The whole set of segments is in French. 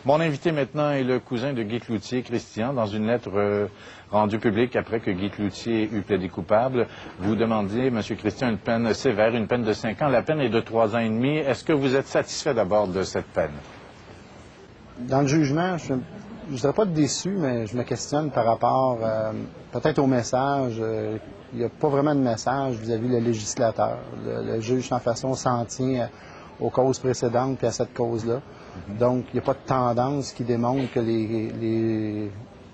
Mon invité maintenant est le cousin de Guy Cloutier, Christian. Dans une lettre rendue publique après que Guy Cloutier eut plaidé coupable, vous demandiez, M. Christian, une peine sévère, une peine de 5 ans. La peine est de 3 ans et demi. Est-ce que vous êtes satisfait d'abord de cette peine? Dans le jugement, je ne dirais pas déçu, mais je me questionne par rapport peut-être au message. Il n'y a pas vraiment de message vis-à-vis le législateur. Le juge, sans façon, s'en tient aux causes précédentes et à cette cause-là. Donc, il n'y a pas de tendance qui démontre que les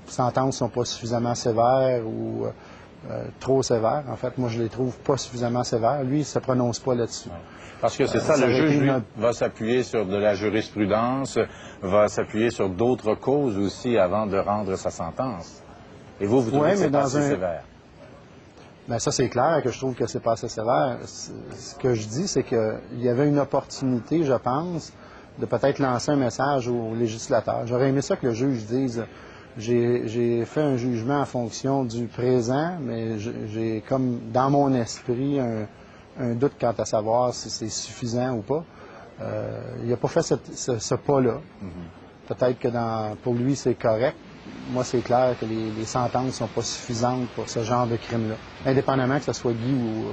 sentences ne sont pas suffisamment sévères ou trop sévères. En fait, moi, je les trouve pas suffisamment sévères. Lui, il ne se prononce pas là-dessus. Parce que c'est ça, le juge, lui, va s'appuyer sur de la jurisprudence, va s'appuyer sur d'autres causes aussi avant de rendre sa sentence. Et vous trouvez que c'est pas assez sévère? Bien, ça, c'est clair que je trouve que c'est pas assez sévère. Ce que je dis, c'est qu'il y avait une opportunité, je pense, de peut-être lancer un message aux législateurs. J'aurais aimé ça que le juge dise j'ai fait un jugement en fonction du présent, mais j'ai comme dans mon esprit un doute quant à savoir si c'est suffisant ou pas. Il n'a pas fait ce pas-là. Peut-être que pour lui, c'est correct. Moi, c'est clair que les sentences ne sont pas suffisantes pour ce genre de crime-là, indépendamment que ce soit Guy ou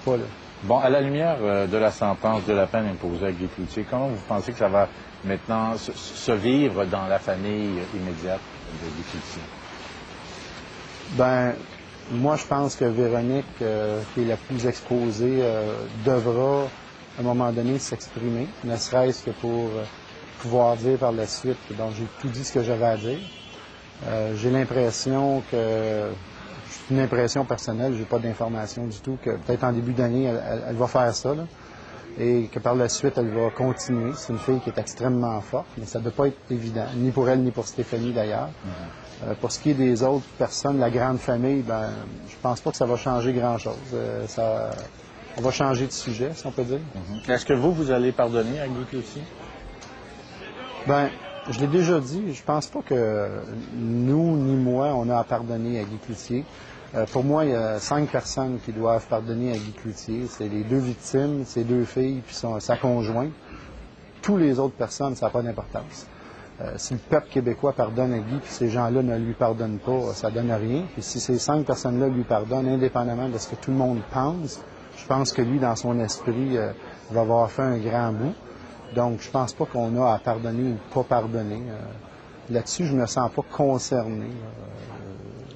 pas. Là. Bon, à la lumière de la sentence, de la peine imposée à Guy Cloutier, comment vous pensez que ça va maintenant se vivre dans la famille immédiate de Guy Cloutier? Bien, moi, je pense que Véronique, qui est la plus exposée, devra, à un moment donné, s'exprimer, ne serait-ce que pour pouvoir dire par la suite que j'ai tout dit ce que j'avais à dire. J'ai l'impression que, c'est une impression personnelle, j'ai pas d'informations du tout, que peut-être en début d'année, elle va faire ça, là, et que par la suite, elle va continuer. C'est une fille qui est extrêmement forte, mais ça ne doit pas être évident, ni pour elle, ni pour Stéphanie d'ailleurs. Pour ce qui est des autres personnes, la grande famille, ben, je pense pas que ça va changer grand-chose. On va changer de sujet, si on peut dire. Est-ce que vous allez pardonner à Guy Cloutier? Bien, je l'ai déjà dit, je pense pas que nous ni moi, on a à pardonner à Guy Cloutier. Pour moi, il y a 5 personnes qui doivent pardonner à Guy Cloutier. C'est les 2 victimes, ses 2 filles, puis sa conjointe. Tous les autres personnes, ça n'a pas d'importance. Si le peuple québécois pardonne à Guy, puis ces gens-là ne lui pardonnent pas, ça donne rien. Puis si ces 5 personnes-là lui pardonnent, indépendamment de ce que tout le monde pense, je pense que lui, dans son esprit, va avoir fait un grand bout. Donc, je pense pas qu'on a à pardonner ou pas pardonner. Là-dessus, je me sens pas concerné.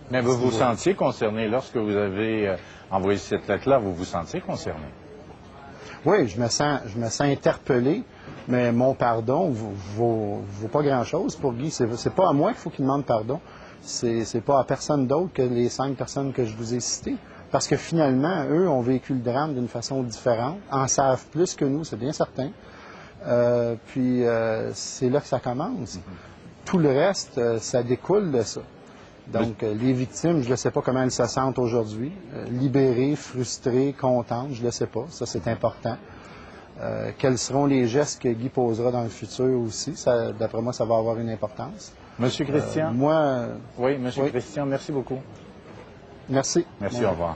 Mais vous vous sentiez concerné lorsque vous avez envoyé cette lettre-là, vous vous sentiez concerné? Oui, je me sens interpellé, mais mon pardon vaut pas grand-chose pour Guy. C'est pas à moi qu'il faut qu'il demande pardon. C'est pas à personne d'autre que les 5 personnes que je vous ai citées. Parce que finalement, eux ont vécu le drame d'une façon différente, en savent plus que nous, c'est bien certain. Puis c'est là que ça commence. Tout le reste, ça découle de ça. Donc, les victimes, je ne sais pas comment elles se sentent aujourd'hui. Libérées, frustrées, contentes, je ne le sais pas. Ça, c'est important. Quels seront les gestes que Guy posera dans le futur aussi? D'après moi, ça va avoir une importance. Monsieur Christian? Oui, Christian, merci beaucoup. Merci. Merci, au revoir.